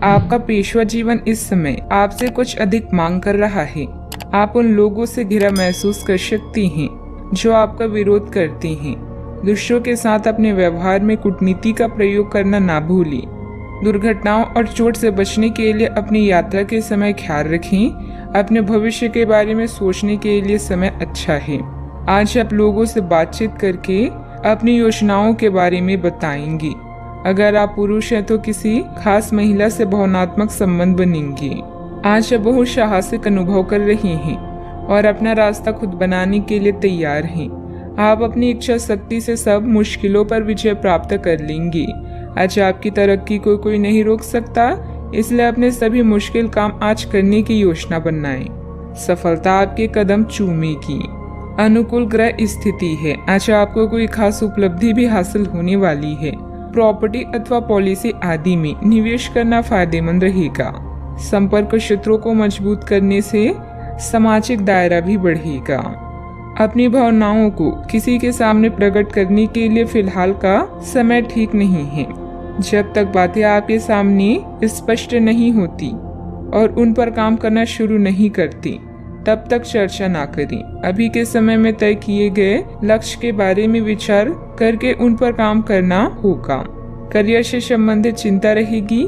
आपका पेशवा जीवन इस समय आपसे कुछ अधिक मांग कर रहा है। आप उन लोगों से घिरा महसूस कर सकती हैं जो आपका विरोध करती हैं। दूसरों के साथ अपने व्यवहार में कूटनीति का प्रयोग करना ना भूलें। दुर्घटनाओं और चोट से बचने के लिए अपनी यात्रा के समय ख्याल रखें। अपने भविष्य के बारे में सोचने के लिए समय अच्छा है। आज आप लोगों से बातचीत करके अपनी योजनाओं के बारे में बताएंगे। अगर आप पुरुष हैं तो किसी खास महिला से भावनात्मक संबंध बनेंगे। आज आप बहुत साहसिक अनुभव कर रहे हैं और अपना रास्ता खुद बनाने के लिए तैयार हैं। आप अपनी इच्छा शक्ति से सब मुश्किलों पर विजय प्राप्त कर लेंगे। आज आपकी तरक्की को कोई नहीं रोक सकता, इसलिए अपने सभी मुश्किल काम आज करने की योजना बनाएं। सफलता आपके कदम चूमेगी। अनुकूल ग्रह स्थिति है। आज आपको कोई खास उपलब्धि भी हासिल होने वाली है। प्रॉपर्टी अथवा पॉलिसी आदि में निवेश करना फायदेमंद रहेगा। संपर्क क्षेत्रों को मजबूत करने से सामाजिक दायरा भी बढ़ेगा। अपनी भावनाओं को किसी के सामने प्रकट करने के लिए फिलहाल का समय ठीक नहीं है। जब तक बातें आपके सामने स्पष्ट नहीं होती और उन पर काम करना शुरू नहीं करती, तब तक चर्चा ना करें। अभी के समय में तय किए गए लक्ष्य के बारे में विचार करके उन पर काम करना होगा। करियर से संबंधित चिंता रहेगी,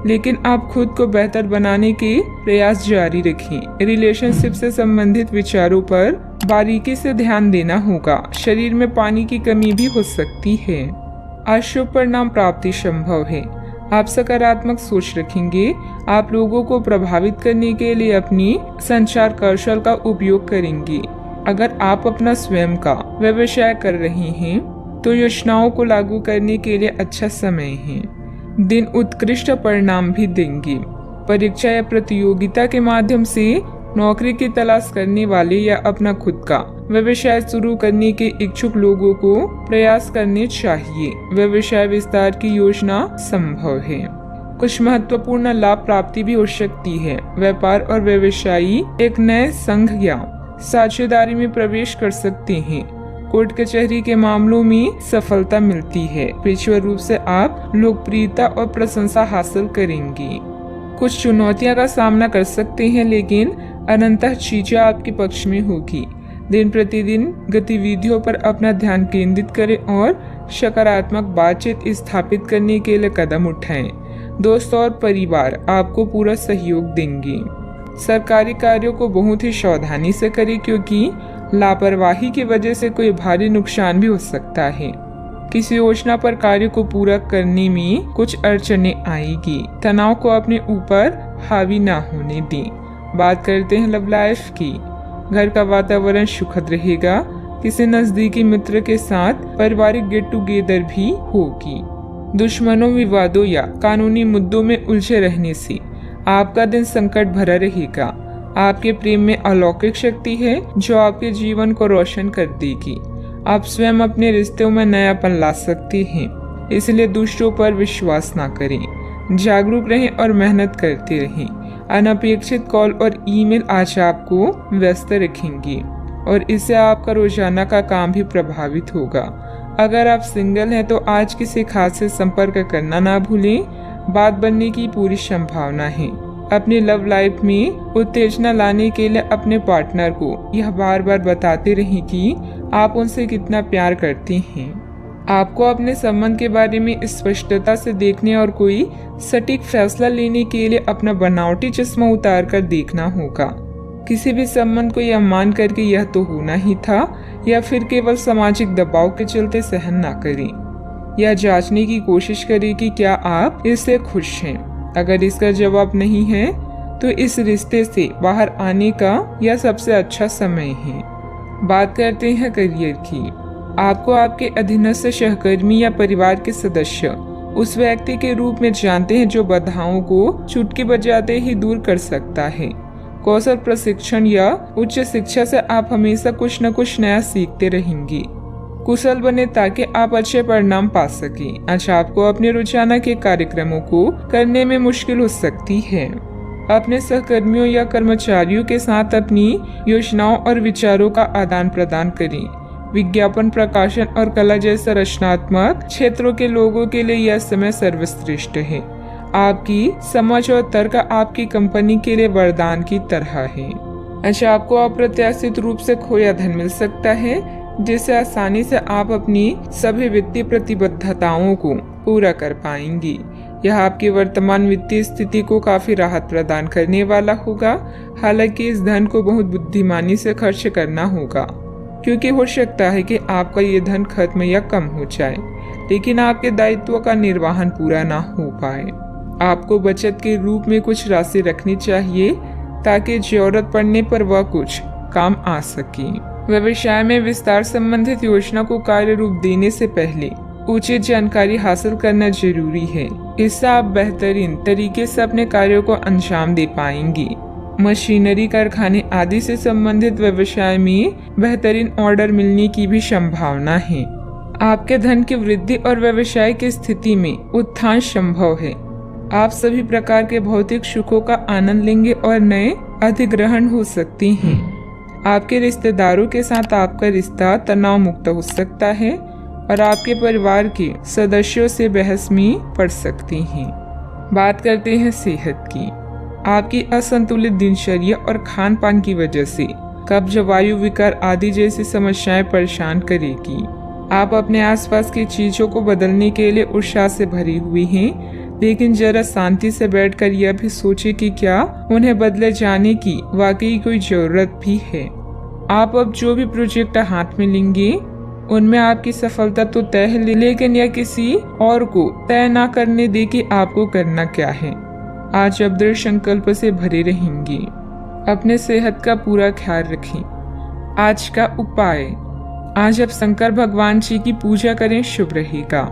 लेकिन आप खुद को बेहतर बनाने के प्रयास जारी रखें। रिलेशनशिप से संबंधित विचारों पर बारीकी से ध्यान देना होगा। शरीर में पानी की कमी भी हो सकती है। अशुभ परिणाम प्राप्ति संभव है। आप सकारात्मक सोच रखेंगे। आप लोगों को प्रभावित करने के लिए अपनी संचार कौशल का उपयोग करेंगे। अगर आप अपना स्वयं का व्यवसाय कर रहे हैं तो योजनाओं को लागू करने के लिए अच्छा समय है। दिन उत्कृष्ट परिणाम भी देंगे। परीक्षा या प्रतियोगिता के माध्यम से नौकरी की तलाश करने वाले या अपना खुद का व्यवसाय शुरू करने के इच्छुक लोगों को प्रयास करने चाहिए। व्यवसाय विस्तार की योजना संभव है। कुछ महत्वपूर्ण लाभ प्राप्ति भी हो सकती है। व्यापार और व्यवसायी एक नए संघ या साझेदारी में प्रवेश कर सकते हैं। कोर्ट कचहरी के मामलों में सफलता मिलती है। पेशेवर रूप से आप लोकप्रियता और प्रशंसा हासिल करेंगे। कुछ चुनौतियां का सामना कर सकते हैं, लेकिन अनंतः चीजें आपके पक्ष में होगी। दिन प्रतिदिन गतिविधियों पर अपना ध्यान केंद्रित करें और सकारात्मक बातचीत स्थापित करने के लिए कदम उठाएं। दोस्त और परिवार आपको पूरा सहयोग देंगे। सरकारी कार्यों को बहुत ही सावधानी से करें, क्योंकि लापरवाही की वजह से कोई भारी नुकसान भी हो सकता है। किसी योजना पर कार्य को पूरा करने में कुछ अड़चनें आएगी। तनाव को अपने ऊपर हावी ना होने दें। बात करते हैं लव लाइफ की। घर का वातावरण सुखद रहेगा। किसी नजदीकी मित्र के साथ पारिवारिक गेट टुगेदर भी होगी। दुश्मनों, विवादों या कानूनी मुद्दों में उलझे रहने से आपका दिन संकट भरा रहेगा। आपके प्रेम में अलौकिक शक्ति है जो आपके जीवन को रोशन कर देगी। आप स्वयं अपने रिश्तों में नयापन ला सकते हैं, इसलिए दूसरों पर विश्वास ना करें। जागरूक रहें और मेहनत करते रहें। अनपेक्षित कॉल और ईमेल आज आपको व्यस्त रखेंगे और इससे आपका रोजाना का काम भी प्रभावित होगा। अगर आप सिंगल हैं तो आज किसी खास से संपर्क करना ना भूलें। बात बनने की पूरी संभावना है। अपनी लव लाइफ में उत्तेजना लाने के लिए अपने पार्टनर को यह बार बार बताते रहें कि आप उनसे कितना प्यार करते हैं। आपको अपने संबंध के बारे में स्पष्टता से देखने और कोई सटीक फैसला लेने के लिए अपना बनावटी चश्मा उतार कर देखना होगा। किसी भी संबंध को यह मान करके यह तो होना ही था या फिर केवल सामाजिक दबाव के चलते सहन ना करें। यह जांचने की कोशिश करें कि क्या आप इससे खुश हैं। अगर इसका जवाब नहीं है तो इस रिश्ते से बाहर आने का यह सबसे अच्छा समय है। बात करते हैं करियर की। आपको आपके अधीनस्थ सहकर्मी या परिवार के सदस्य उस व्यक्ति के रूप में जानते हैं जो बाधाओं को चुटकी बजाते ही दूर कर सकता है। कौशल प्रशिक्षण या उच्च शिक्षा से आप हमेशा कुछ न कुछ नया सीखते रहेंगे। कुशल बने ताकि आप अच्छे परिणाम पा सकें। आज आपको अपने रोजाना के कार्यक्रमों को करने में मुश्किल हो सकती है। अपने सहकर्मियों या कर्मचारियों के साथ अपनी योजनाओं और विचारों का आदान प्रदान करें। विज्ञापन, प्रकाशन और कला जैसे रचनात्मक क्षेत्रों के लोगों के लिए यह समय सर्वश्रेष्ठ है। आपकी समझ और तर्क आपकी कंपनी के लिए वरदान की तरह है। अच्छा, आपको अप्रत्याशित रूप से खोया धन मिल सकता है, जिससे आसानी से आप अपनी सभी वित्तीय प्रतिबद्धताओं को पूरा कर पाएंगी। यह आपकी वर्तमान वित्तीय स्थिति को काफी राहत प्रदान करने वाला होगा। हालांकि इस धन को बहुत बुद्धिमानी से खर्च करना होगा, क्योंकि हो सकता है कि आपका ये धन खत्म या कम हो जाए, लेकिन आपके दायित्वों का निर्वहन पूरा ना हो पाए। आपको बचत के रूप में कुछ राशि रखनी चाहिए, ताकि जरूरत पड़ने पर वह कुछ काम आ सके। व्यवसाय में विस्तार संबंधित योजना को कार्य रूप देने से पहले उचित जानकारी हासिल करना जरूरी है। इससे आप बेहतरीन तरीके से अपने कार्यों को अंजाम दे पाएंगी। मशीनरी, कारखाने आदि से संबंधित व्यवसाय में बेहतरीन ऑर्डर मिलने की भी संभावना है। आपके धन की वृद्धि और व्यवसाय की स्थिति में उत्थान संभव है। आप सभी प्रकार के भौतिक सुखों का आनंद लेंगे और नए अधिग्रहण हो सकते हैं। आपके रिश्तेदारों के साथ आपका रिश्ता तनाव मुक्त हो सकता है और आपके परिवार के सदस्यों से बहस में पड़ सकते हैं। बात करते हैं सेहत की। आपकी असंतुलित दिनचर्या और खान पान की वजह से कब्ज, वायु विकार आदि जैसी समस्याएं परेशान करेगी। आप अपने आसपास की चीजों को बदलने के लिए उत्साह से भरी हुई हैं, लेकिन जरा शांति से बैठकर यह भी सोचें कि क्या उन्हें बदले जाने की वाकई कोई जरूरत भी है। आप अब जो भी प्रोजेक्ट हाथ में लेंगे उनमें आपकी सफलता तो तय है, लेकिन यह किसी और को तय ना करने दे कि आपको करना क्या है। आज आप दृढ़ संकल्प से भरे रहेंगे। अपने सेहत का पूरा ख्याल रखें। आज का उपाय, आज आप शंकर भगवान जी की पूजा करें, शुभ रहेगा।